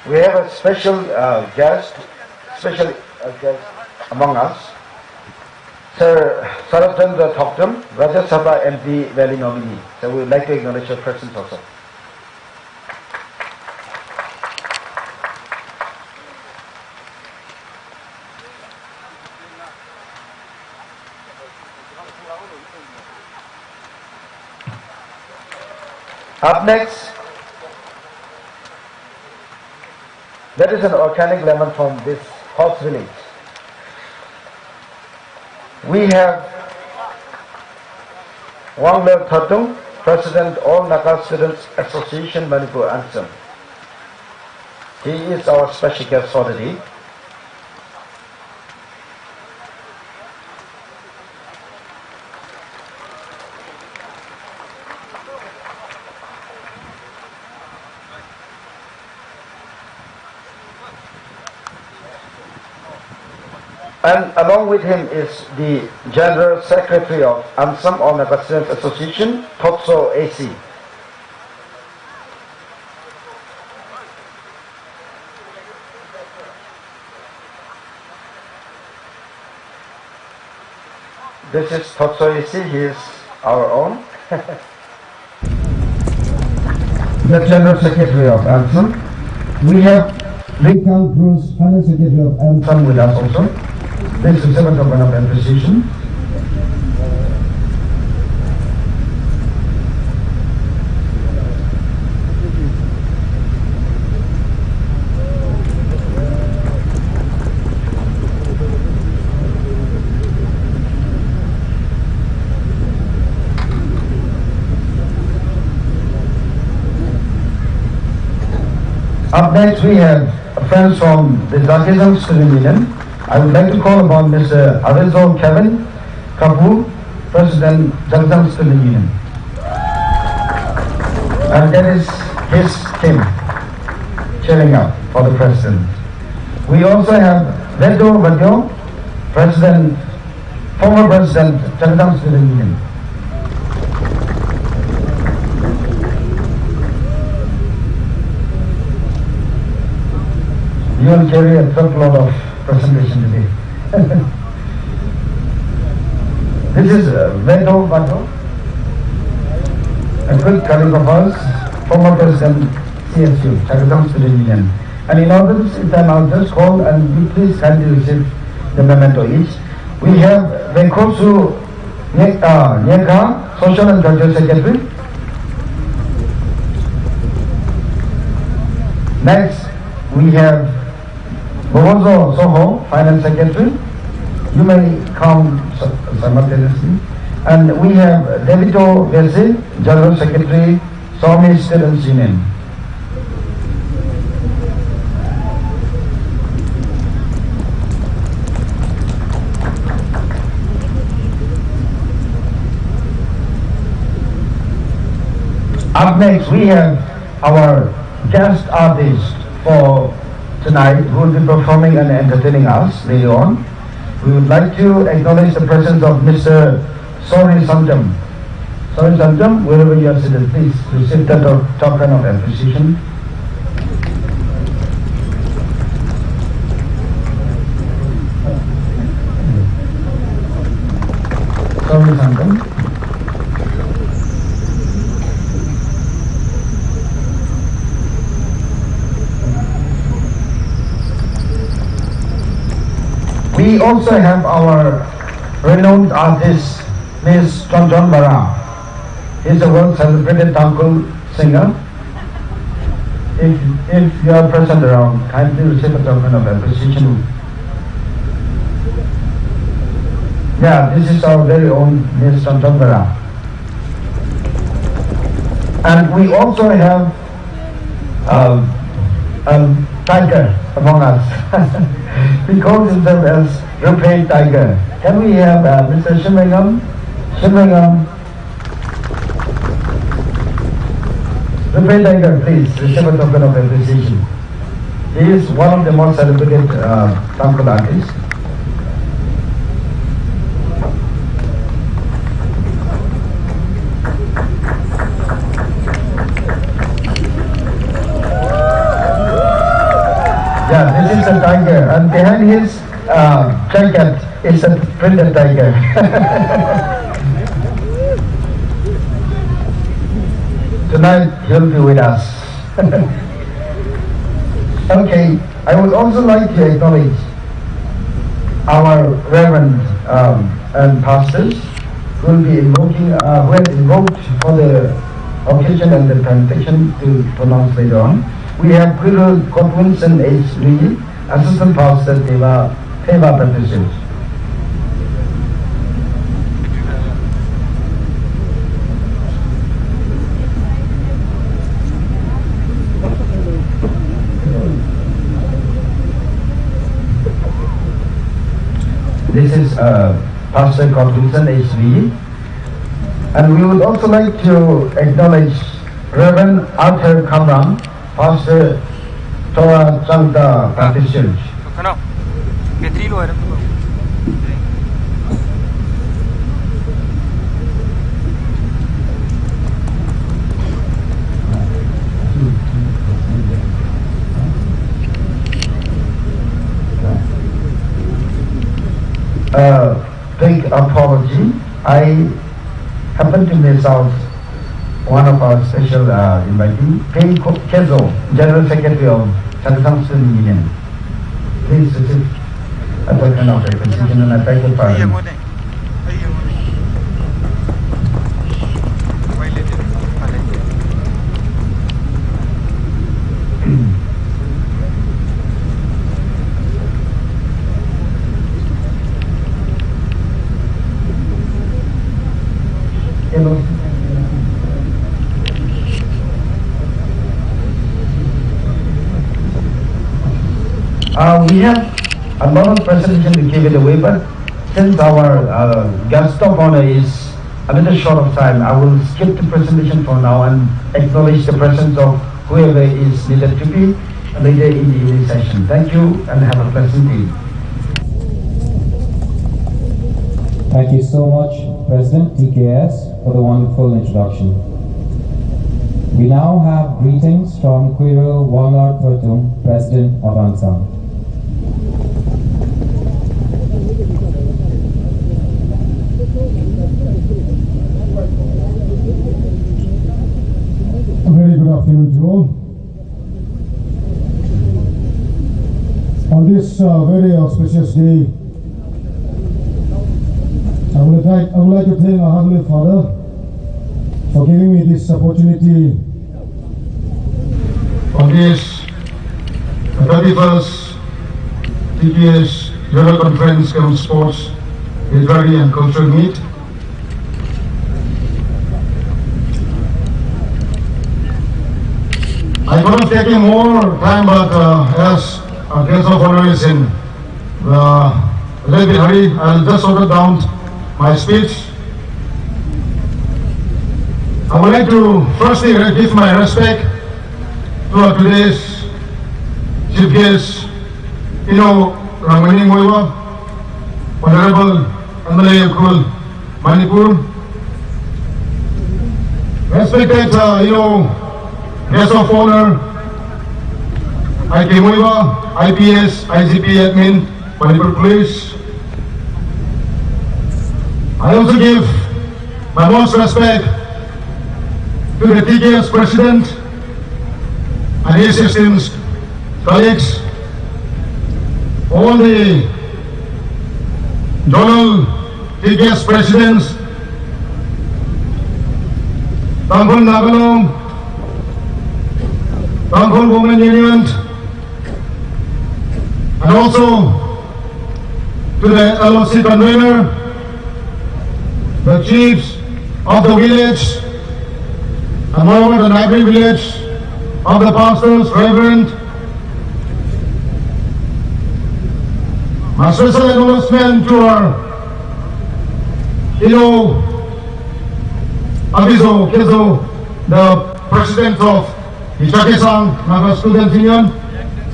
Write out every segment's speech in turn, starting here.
We have a special guest among us, Sir Sarachandra Thoktam, Rajya Sabha MP Valley nominee. So we would like to acknowledge your presence also. Up next, that is an organic lemon from this horse village. We have Wangler Thatung, President All Naka Students Association Manipur Ansam. He is our special guest for the day. And along with him is the General Secretary of Ansam All Naka Students Association, Totso AC. This is Totso AC, he is our own. The General Secretary of Ansam. We have Rikal Bruce, Finance Secretary of Ansam with us also. This is a token of appreciation. Up next we have friends from the Zakism Student Union. I would like to call upon Mr. Arizal Kevin Kapoor, President Zakism Student Union. And that is his team cheering up for the President. We also have Vedo Vadyo, former President Zakism Student Union. You will carry a truckload of presentation today. This is Vedo Vadyo, a good colleague of ours, former President CSU, Zakism Student Union. And in order to sit down, I'll just call and you please kindly receive the memento each. We have Venkosu Nyeka, Social and Cultural Secretary. Next, we have Bobozo Soho, Finance Secretary. You may come simultaneously. And we have Devito Vese, General Secretary, Swami Students Union. Up next, we have our guest artist for tonight who will be performing and entertaining us later on. We would like to acknowledge the presence of Mr. Sori Samjam. Sori Samjam, wherever you are seated, please receive that token of appreciation. Sori Samjam. We also have our renowned artist, Ms. Chonjon Bara. He is a world-celebrated Tangkhul singer. If you are present around, kindly receive a token of appreciation. Yeah, this is our very own Ms. Chonjon Bara. And we also have a tiger among us. He calls himself as Rupai Tiger. Can we have Mr. Shimringam? Shimringam. Rupai Tiger, please receive a token of appreciation. He is one of the most celebrated Tangkhul artists. Yeah, this is a tiger, and behind his jacket is a printed tiger. Tonight he'll be with us. Okay, I would also like to acknowledge our reverend and pastors who will be invoking, who have invoked for the occasion and the benediction to pronounce later on. We have Guru Kotwinson H. Lee, Assistant Pastor, Teva Baptist Church. This is Pastor Kotwinson H. Lee. And we would also like to acknowledge Reverend Arthur Kamram, Pastor Torah Changda Baptist Church. Big apology. I happened to miss out one of our special invitees, Pei Kezo, General Secretary of Tangkhul Union. Please receive a token of appreciation and I beg your pardon. We have a lot of presentation to give it away, but since our guest of honor is a little short of time, I will skip the presentation for now and acknowledge the presence of whoever is needed to be later in the evening session. Thank you and have a pleasant day. Thank you so much, President TKS, for the wonderful introduction. We now have greetings from Quiro Wangar Pertum, President of ANSAM. A very good afternoon to all. On this very auspicious day, I would like to thank our Heavenly Father for giving me this opportunity on this 31st TPS General Conference on Sports, Literary and Cultural Meet. I could have taken more time, but as our guest of honor is in a little bit hurry, I'll just order down my speech. I would like to firstly give my respect to our today's chief guest, Ramani Moiwa, Honorable MLA of Manipur. Respected, guest of honor, IK Moiwa, IPS, IGP admin, Manipur Police. I also give my most respect to the TKS President and his esteemed colleagues, all the Zonal TKS Presidents, Tangkhul Nagalong, Tangkhul Women Union, and also to the LOC convener, the chiefs of the village, and moreover the neighboring village of the pastors, reverend. My special acknowledgement to our, Abizo Kezo, the president of the Chakesang Naga Student Union,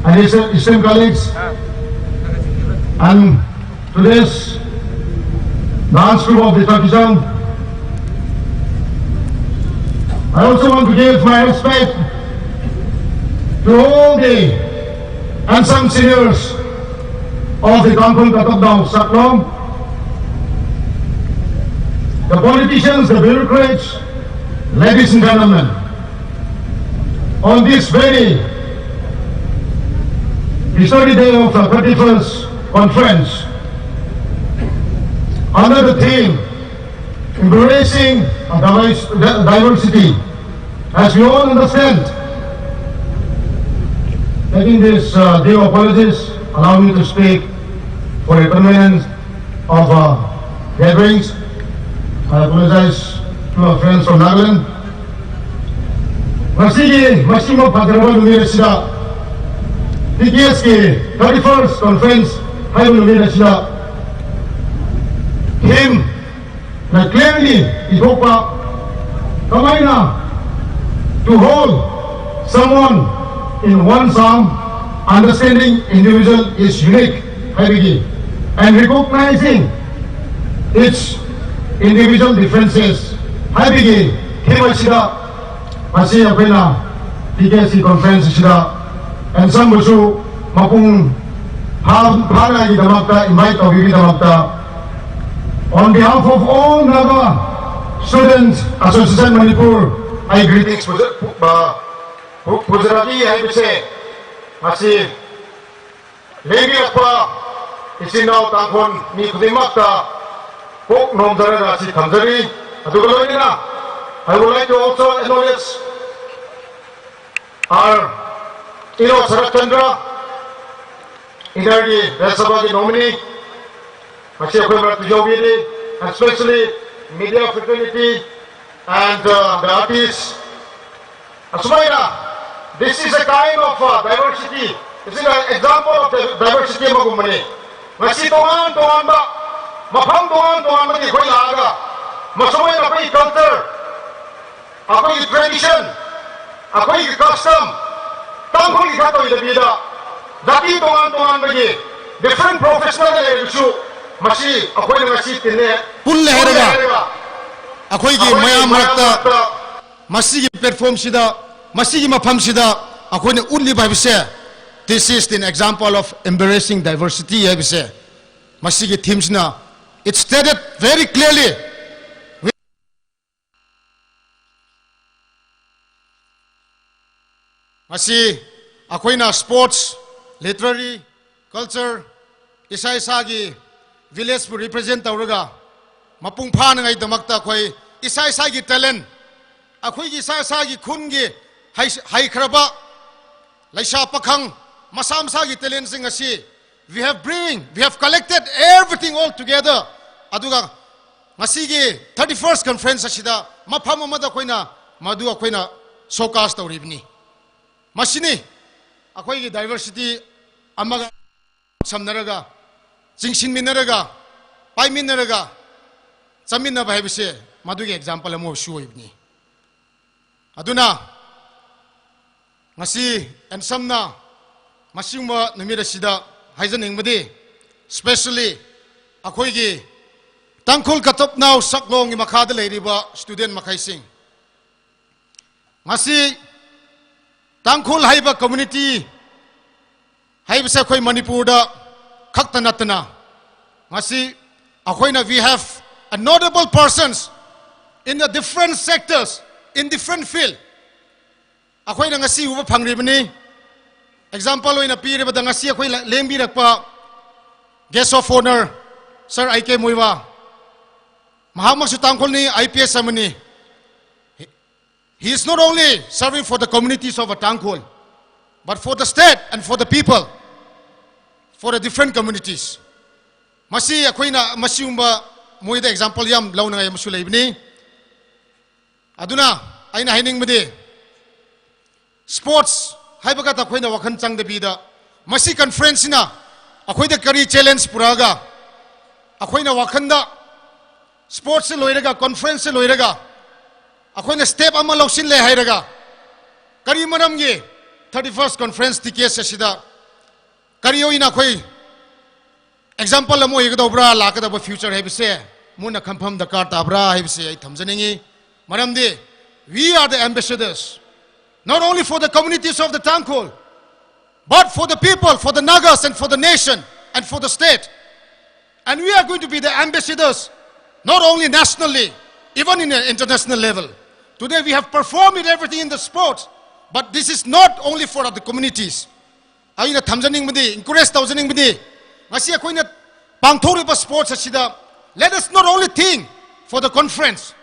and his esteemed colleagues, and today's dance group of the Chakesang. I also want to give my respect to all the and some seniors of the Tangkhul Katabdao Saklong, the politicians, the bureaucrats, ladies and gentlemen, on this very historic day of the 31st conference, under the theme, embracing diversity, as we all understand, taking this due apologies, allow me to speak for a permanence of gatherings. I apologize to our friends from Nagaland. Masigi, Masimo Padrawan Universidad, TTS ki 31st conference, Hayun Universidad, him na clearly ipopa kamay na to hold someone in one song, understanding individual is unique, and recognizing its individual differences. Haibigi, Himachida, Asia Pena, TKC conference Shida, and some Busu, Mapung Hana Damapta, invite of Damapta. On behalf of all Naga Students Association Manipur, I greetings Gujarati Haibise, Masi, Lady Apa, Isino Tangkhul, Ni Kudimakta, Kok Nomdara Nasi Kamzari, Adugaloina. I would like to also acknowledge our Sarat Chandra, Indardi Rasabagi nominee, and especially media fraternity and the artists. Asmaina, this is a kind of diversity. This is an example of the diversity of Magumani. Masi Tongan ba, Mapam Tongan ba di koi laga, Masumay na koi culture, ako'y tradition, ako'y custom, Tangkhul ikato idabida, dati Tongan ba di, different professional na issue. Masi ako'y nangasi tine. Pulle herega. Ako'y gi mayam rakta. Masi gi platform sida, masi gi mapam sida. Ako'y na unli ba bise. This is an example of embracing diversity. Bise. Masi gi themes na. It's stated very clearly. Masi ako'y na sports, literary, culture, isa-isa village pu represent tawraga mapung pha na ngai damakta khoi isa gi talent akhoi gi isa gi khun gi hai khraba laisa pakhang masam sa gi talent sing asi we have collected everything all together aduga ngasi gi 31st conference asida mapham amada khoina madu akhoina showcase tawribni masini akhoi gi diversity amaga samnaraga Jingshin Minaraga, Pai Minaraga, Samina Bahibise, Madugi example of Shuibni. Aduna Masi and Samna Masima Namira Sida, Haizaning Madi, especially Akoigi, Tangkhul Katop now Saklong in Makadale Riba, student Makaising. Masi Tangkhul Haiba community, Haibisa Koi Manipurda. Kaktanatana. Masi, akoina we have notable persons in the different sectors, in different field. Akoina ngasi uba pangribani. Example in a period of the ngasi akoina lembi rakpa guest of honor, Sir I.K. Muiwa. Mahamag Tangkhul ni IPS Samani. He is not only serving for the communities of Tangkhul, but for the state and for the people. For the different communities. Masi akoina masiumba moida example yam launa ngay masulayibni. Aduna ay nahining madi. Sports haibagat akoina wakan chang de bida. Masi conference na akoina kari challenge puraga. Akoina wakanda sports loiraga conference loiraga. Akoina step ama lausin le hairaga. Kari manamge 31st conference TKS asida. Kariyo ina koi example la mo igadobra lakada ba future hebise muna confirm the card abra hebise ai thamjaningi maramdi we are the ambassadors not only for the communities of the Tangkhul but for the people, for the Nagas and for the nation and for the state. And we are going to be the ambassadors, not only nationally, even in an international level. Today we have performed in everything in the sport, but this is not only for the communities. Aina thamjaning mudi, encourage taujaning mudi. Ngasi akoina pangthoriba sports asida. Let us not only think for the conference.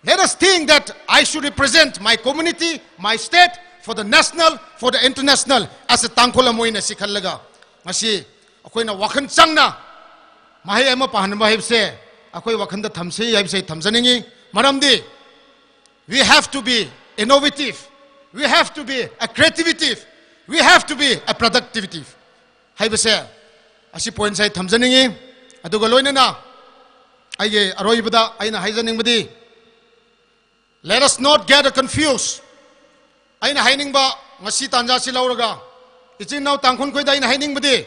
Let us think that I should represent my community, my state, for the national, for the international, as a Tangkhul amoina sikhallaga. Ngasi akoina wakhan changna mahai ama pahanba hebse akoi wakhanda thamse hebse thamjaningi. Maramdi, we have to be innovative. We have to be a creativity. We have to be a productivity. Haibase asi point sai thamjaningi aduga loinana aige aroibada aina haijaning badi. Let us not get confused. Aina haining ba ngasi tanja si lauraga ichin now Tangkhul koi da aina haining badi.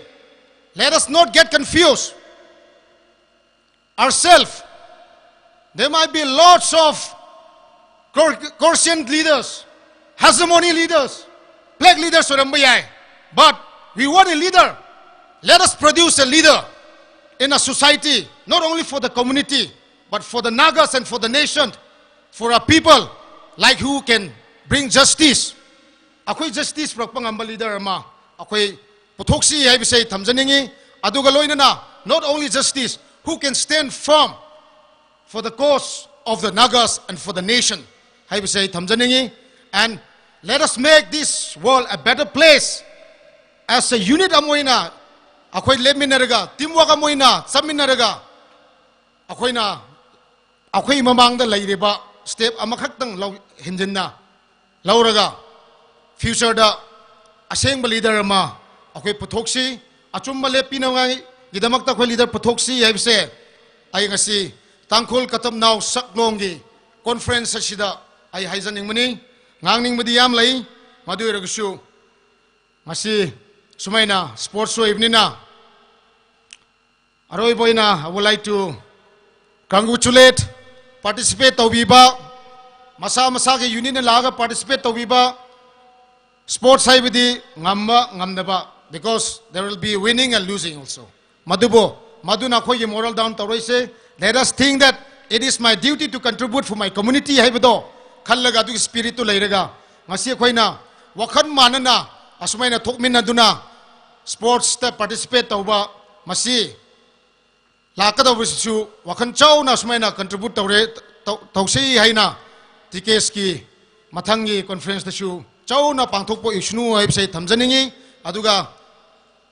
Let us not get confused ourselves. There might be lots of Corsian leaders, hegemony leaders, flag leaders, but we want a leader. Let us produce a leader in a society, not only for the community, but for the Nagas and for the nation, for our people, like who can bring justice. Ako'y justice prakpangamba leader ama, ako'y putoksi hay bisay thamjaningi, adugaloy na not only justice, who can stand firm for the cause of the Nagas and for the nation. Hay bisay thamjaningi, and let us make this world a better place. As a unit amoyna, ako'y leminaraga, teamwork amoyna, saminaraga, ako'y mamangda layriba, step amakhaktang hinjin na, lauraga, future da, aseng ba leader ama, ako'y putoksi, achumma lepi na ngay, gidamakta ako'y leader putoksi, hay bisay, ay ngasi, Tangkhul katam now saklongi, conference sa sida, ay haizaning mani, ngangning madiyam lay, maduy ragasyo, ngasi, sumay na, sports show evening na. Aroy boy na, I would like to congratulate, participate tawbiba, masa ke union na laga participate tawbiba, sports hay bidi ngamba ngamdaba, because there will be winning and losing also. Madubo, madu na ko ye moral down tawroy se, let us think that it is my duty to contribute for my community hay bido, khallaga du spiritu layraga, ngasi koy na, wakhan manana, asumay na thokmin na duna, sports ta participate tawba, masi, lakadaw bisu, wakhan chaw na asumay na contribute tawsi hay na, tikes ki, mathangi conference na shu, chaw na pangthokpo ishnu hay bisay thamjaningi, aduga,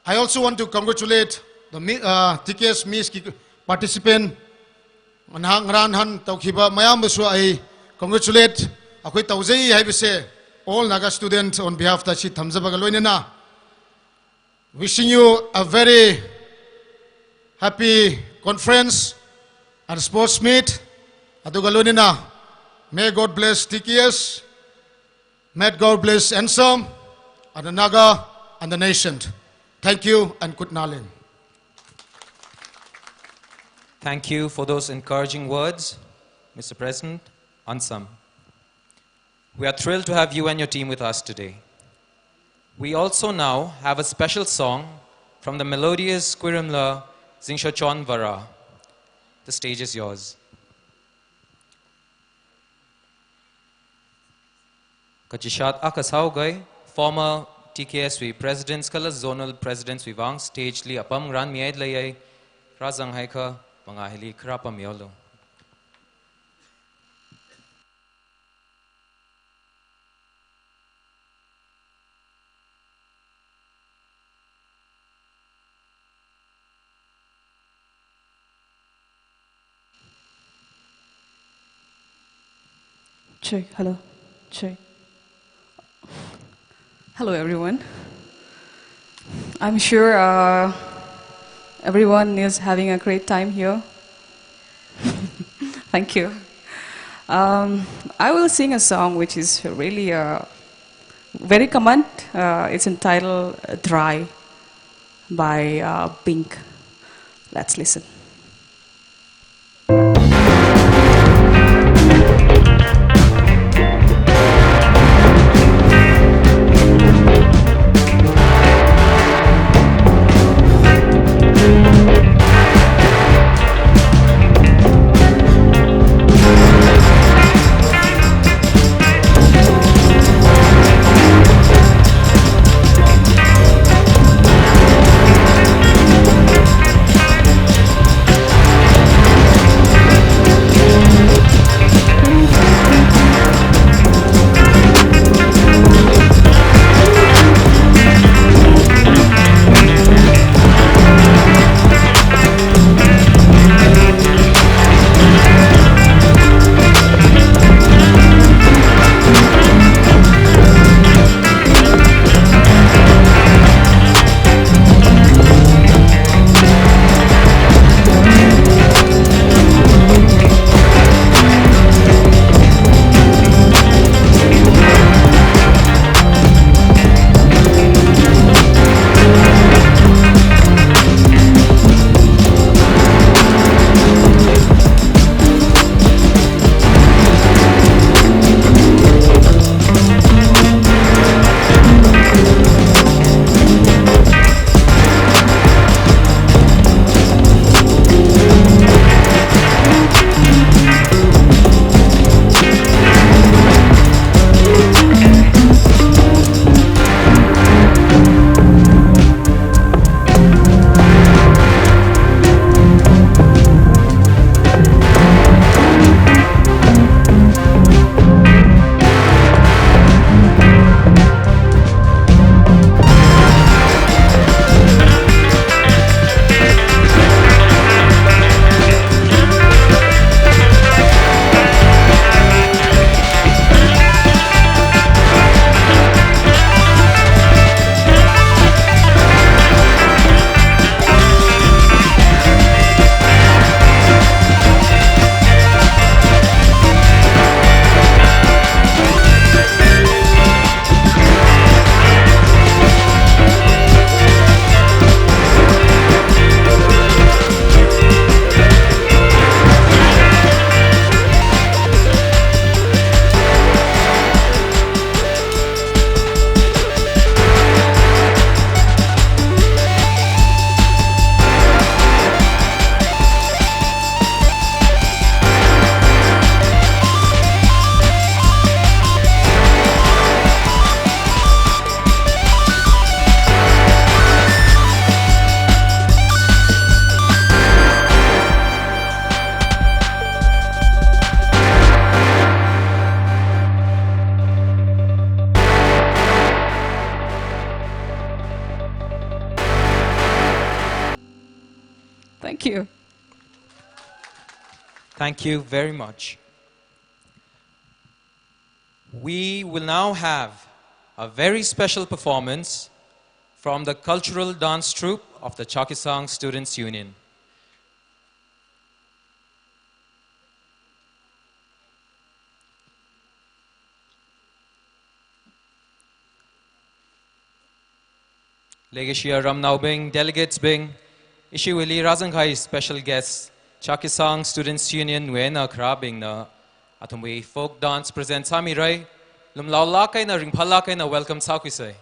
I also want to congratulate the tikes miss ki participant, ngranhan tawkiba, mayam bisu ay congratulate, ako'y tawzay hay bisay, all Naga students on behalf of the Chi Thamjabagaloy na. Wishing you a very happy conference and sports meet. Adugaloy na. May God bless TKS. May God bless Ensam and the Naga and the nation. Thank you and good night. Thank you for those encouraging words, Mr. President. Ansam. We are thrilled to have you and your team with us today. We also now have a special song from the melodious Quirimla Zingsha Vara. The stage is yours. Kachishat Akasaugai, former TKSV presidents, kala zonal presidents vivang stage li apam gran miaid layay razang haika pangahili krapam yolo. Check, hello, check. Hello everyone. I'm sure everyone is having a great time here. Thank you. I will sing a song which is really very common. It's entitled Dry by Pink. Let's listen. Thank you. Thank you very much. We will now have a very special performance from the cultural dance troupe of the Chakisang Students Union. Legishia Ramnau Bing, delegates Bing, Ishiwili Razanghai special guests, Chakisang Students Union Wena Krabing na Atumwi folk dance presents Samirai, Lumlaulakay na Ringpalakay na welcome Saukisay.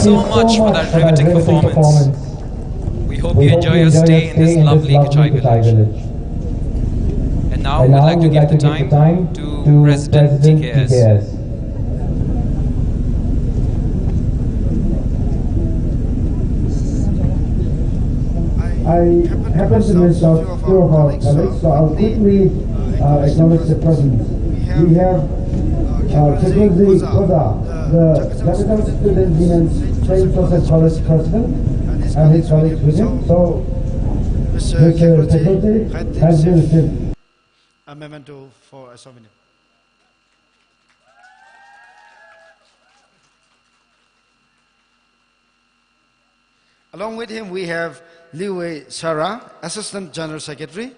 So much for that riveting performance. We hope you enjoy your stay in this lovely Kachai village. And now we'd like to give the time to President TKS. I happen to miss out two of our colleagues, so I'll quickly acknowledge the presence. We have Tangkhul Koda, the Capital Student Union Saint Joseph College President, and his colleagues with him. So, Mr. Tangkhul has been received a memento for a souvenir. Along with him, we have Liwei Sarah, Assistant General Secretary,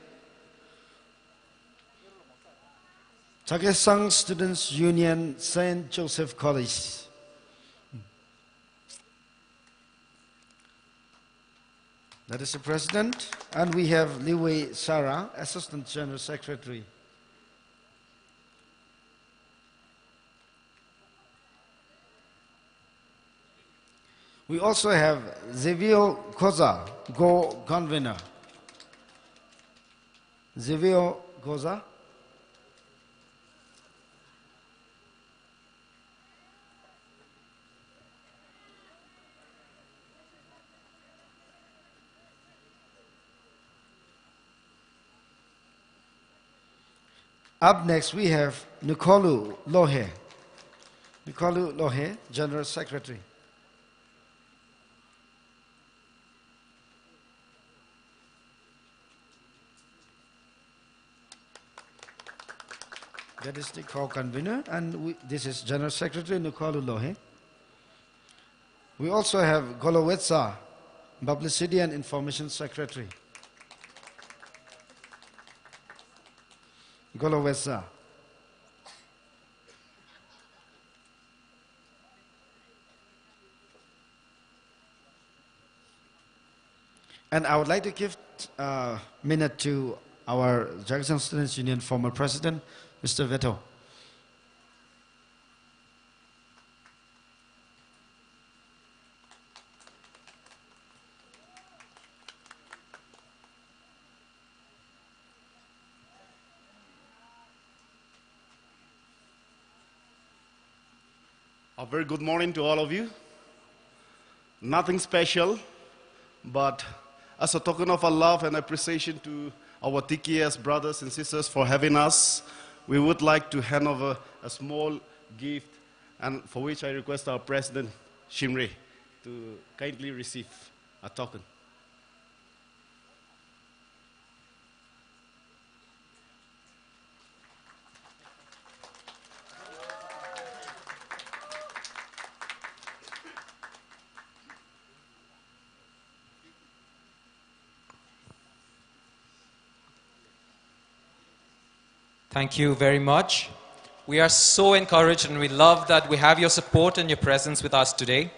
Chagesang Students Union, St. Joseph College. That is the President. And we have Liwei Sarah, Assistant General Secretary. We also have Xavier Koza, Go Convener. Xavier Koza. Up next, we have Nikolu Lohe. Nikolu Lohe, General Secretary. That is the co-convener, and this is General Secretary Nikolu Lohe. We also have Golowetsa, Publicity and Information Secretary. Golowetsa. And I would like to give a minute to our Jackson Students Union former president, Mr. Veto. A very good morning to all of you. Nothing special, but as a token of our love and appreciation to our TKS brothers and sisters for having us, we would like to hand over a small gift, and for which I request our President, Shimri, to kindly receive a token. Thank you very much. We are so encouraged and we love that we have your support and your presence with us today.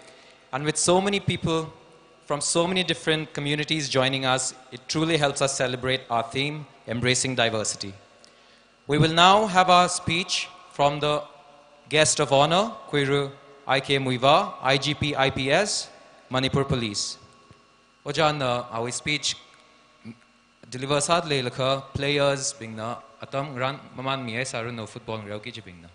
And with so many people from so many different communities joining us, it truly helps us celebrate our theme, Embracing Diversity. We will now have our speech from the guest of honor, Kuiru IK Muiva, IGP IPS, Manipur Police. Ojan, our speech deliver sad lelaka players being na atam ran maman mi saru no football rau ki jibing na.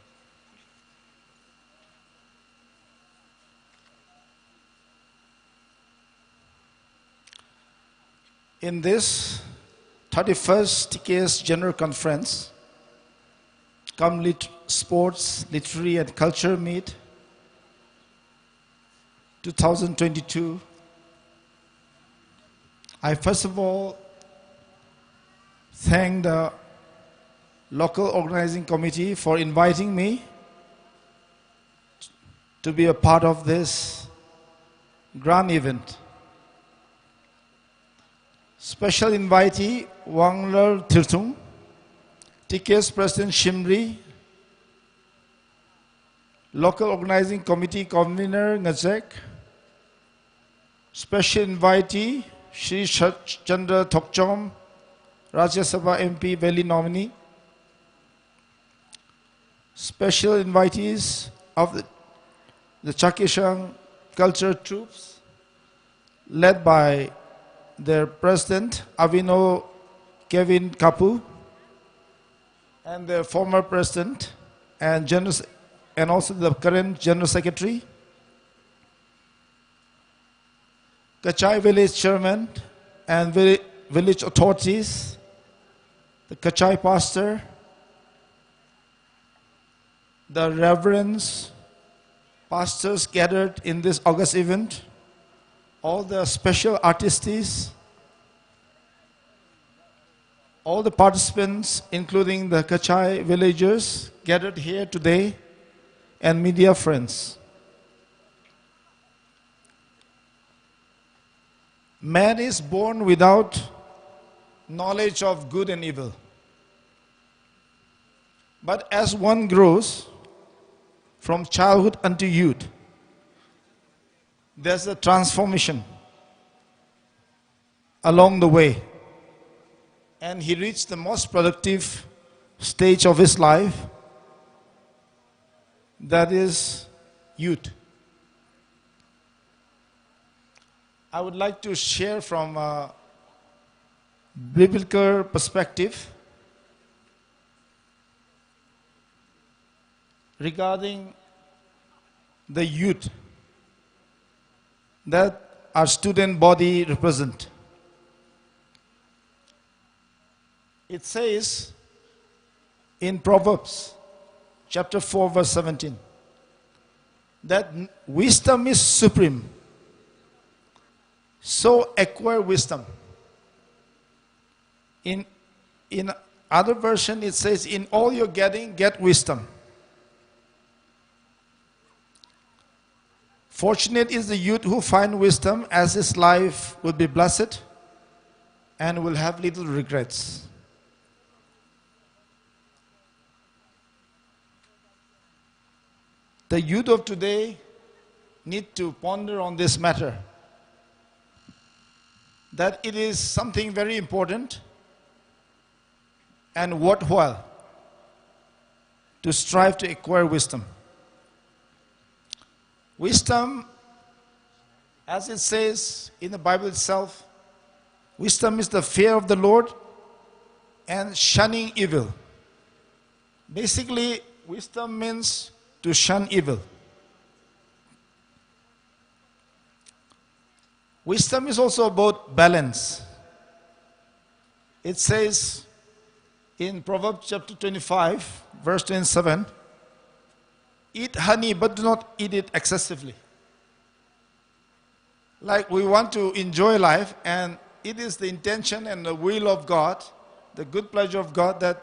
In this 31st TKS General Conference, Sports, Literary and Culture Meet 2022, I first of all thank the local organizing committee for inviting me to be a part of this grand event. Special invitee Wanglar Tirthung, TKS President Shimri, local organizing committee convener Ngajek, special invitee Shri Chandra Thokchom, Rajya Sabha MP Valley nominee, special invitees of the Chakishang culture troops led by their president Avino Kevin Kapu and their former president and also the current general secretary, Kachai village chairman and village authorities, the Kachai pastor, the reverends, pastors gathered in this August event, all the special artistes, all the participants, including the Kachai villagers gathered here today, and media friends. Man is born without knowledge of good and evil. But as one grows from childhood unto youth, there's a transformation along the way. And he reached the most productive stage of his life, that is youth. I would like to share from a biblical perspective regarding the youth that our student body represent. It says in Proverbs chapter 4 verse 17 that wisdom is supreme. So acquire wisdom. In other version it says, in all you're getting, get wisdom. Fortunate is the youth who find wisdom, as his life will be blessed and will have little regrets. The youth of today need to ponder on this matter, that it is something very important and worthwhile to strive to acquire wisdom. Wisdom, as it says in the Bible itself, wisdom is the fear of the Lord and shunning evil. Basically, wisdom means to shun evil. Wisdom is also about balance. It says in Proverbs chapter 25, verse 27, eat honey, but do not eat it excessively. Like we want to enjoy life, and it is the intention and the will of God, the good pleasure of God, that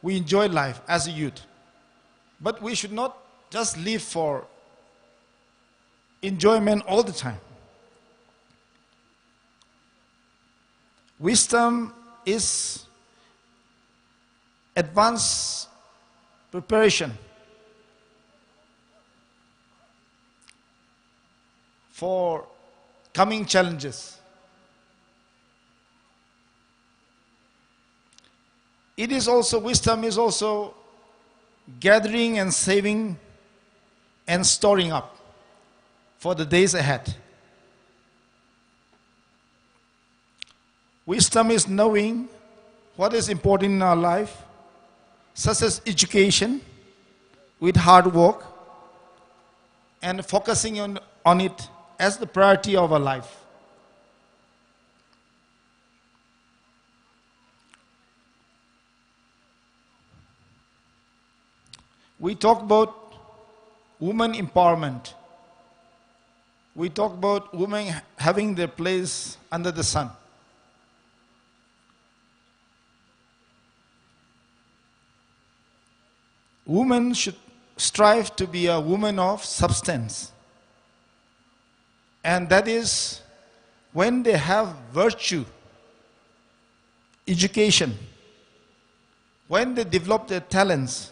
we enjoy life as a youth. But we should not just live for enjoyment all the time. Wisdom is advanced preparation for coming challenges. It is also, wisdom is also gathering and saving and storing up for the days ahead. Wisdom is knowing what is important in our life, such as education, with hard work, and focusing on it as the priority of our life. We talk about women empowerment. We talk about women having their place under the sun. Women should strive to be a woman of substance. And that is when they have virtue, education, when they develop their talents,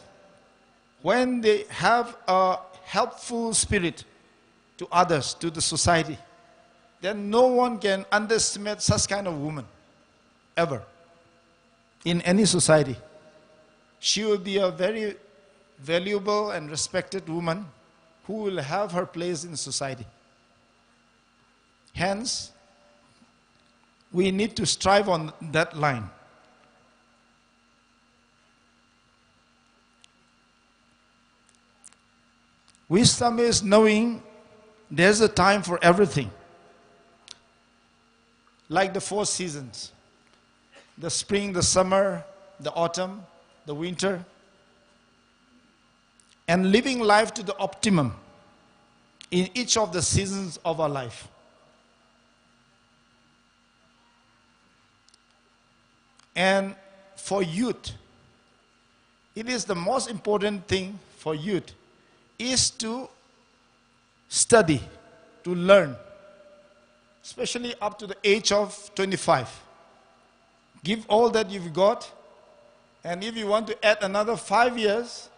when they have a helpful spirit to others, to the society, then no one can underestimate such kind of woman, ever, in any society. She will be a very valuable and respected woman who will have her place in society. Hence, we need to strive on that line. Wisdom is knowing there's a time for everything. Like the 4 seasons. The spring, the summer, the autumn, the winter. And living life to the optimum in each of the seasons of our life. And for youth, it is the most important thing for youth is to study, to learn, especially up to the age of 25. Give all that you've got, and if you want to add another 5 years,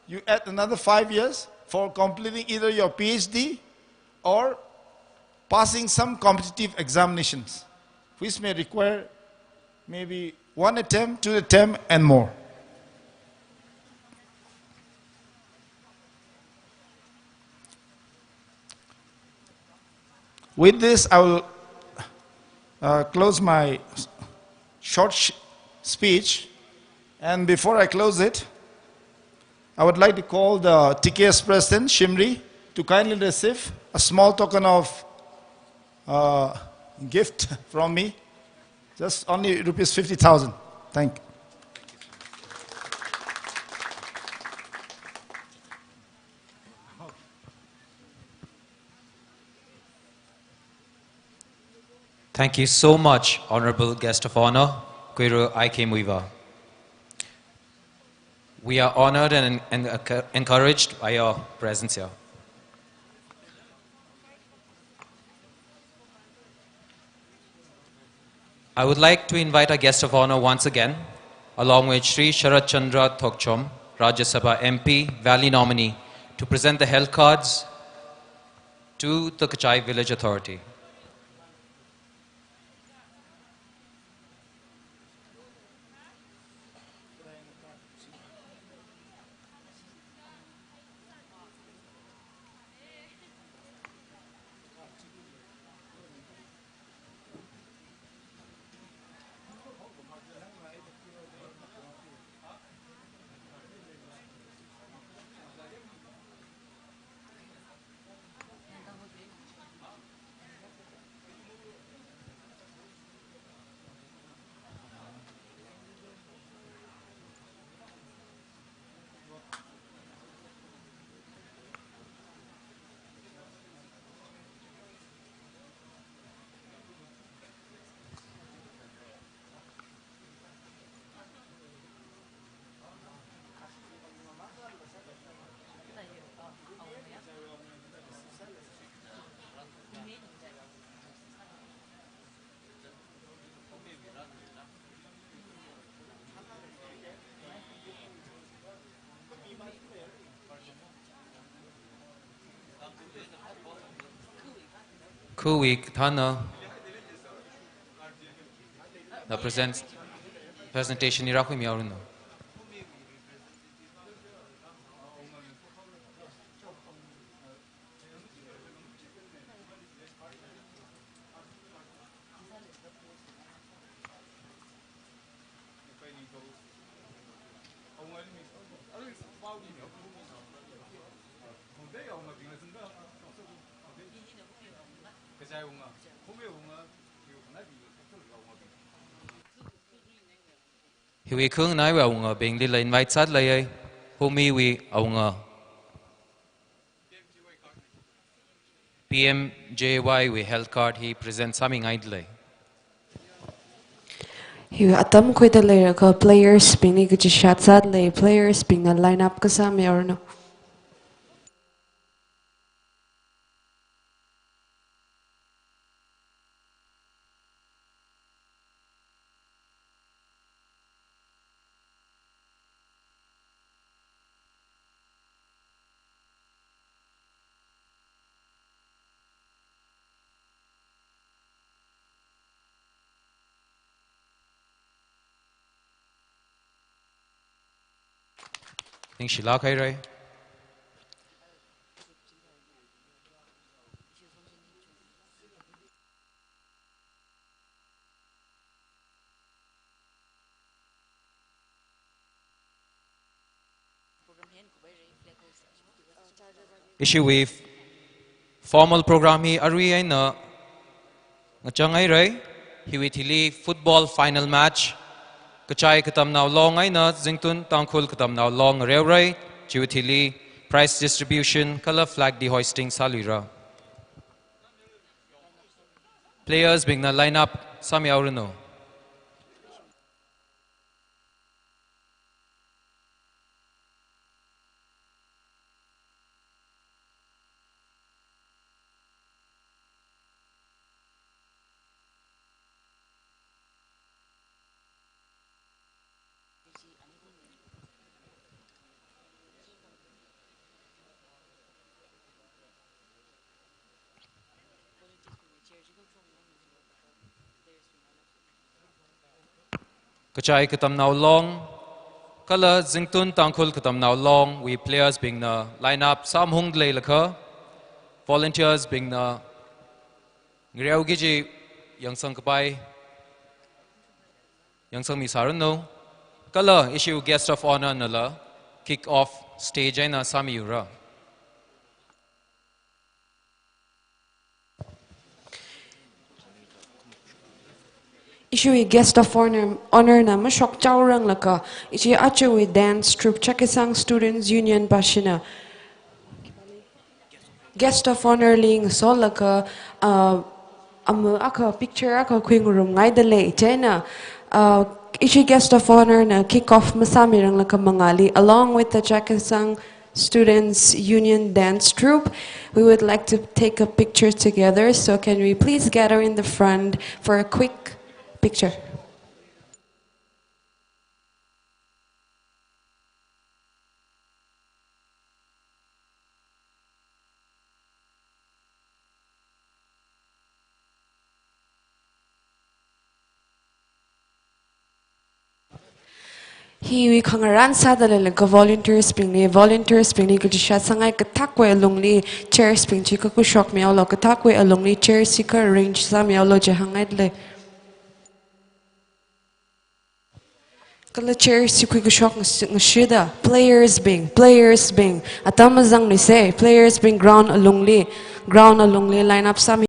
you add another 5 years for completing either your PhD or passing some competitive examinations, which may require maybe 1 attempt, 2 attempt, and more. With this, I will close my short speech. And before I close it, I would like to call the TKS President, Shimri, to kindly receive a small token of gift from me. Just only rupees 50,000. Thank you. Thank you so much, Honorable Guest of Honor, Kwiru Ike Muiwa. We are honored and encouraged by your presence here. I would like to invite our guest of honor once again, along with Sri Sharat Chandra Thokchom, Rajya Sabha MP, Valley nominee, to present the health cards to the Kachai Village Authority. week Thana the presentation ni rakhui miaruno. Hiwi khung nai we aunga beng li la invite sat lai ai humi we aunga PMJY we health card he present something idle. Hi atam khoi da lai ka players ping ni ki shot sat lai players ping na line up ka sam yor no. Think Shila khai rai. Issue with formal program hi arui ai na ngachang ai rai hi with hili football final match Kachai katam now long ai na Zingtun Tangkhul katam now long reu rai chiwithili prize distribution color flag de hoisting salira. Players being na line up some yaurino. Kachai katam now long, color Zingtun Tangkhul katam now long. We players being na line up sam hung lay lakha, volunteers being na ngriau giji yang sang kapai, yang sang misaran no. Color issue guest of honor nala kick off stage ay na sami yura. Issue guest of honor na mashok chawrang laka ichi achu we dance troupe Chakisang Students Union Bashina guest of honor ling so laka aka picture aka queen room ngai dale china ichi guest of honor na kick off masamirang laka mangali along with the Chakisang Students Union dance troupe. We would like to take a picture together, so can we please gather in the front for a quick picture. Hi kangaran sa dalal ka volunteers ping ni ka disha sangay ka takwe alongli chairs ping chika ku shock me awlo ka takwe alongli chairs sika arrange sa me awlo jahangay le. Kala chairs si quick shock ngshida players bing atamazang ni say players bing ground alongli line up sami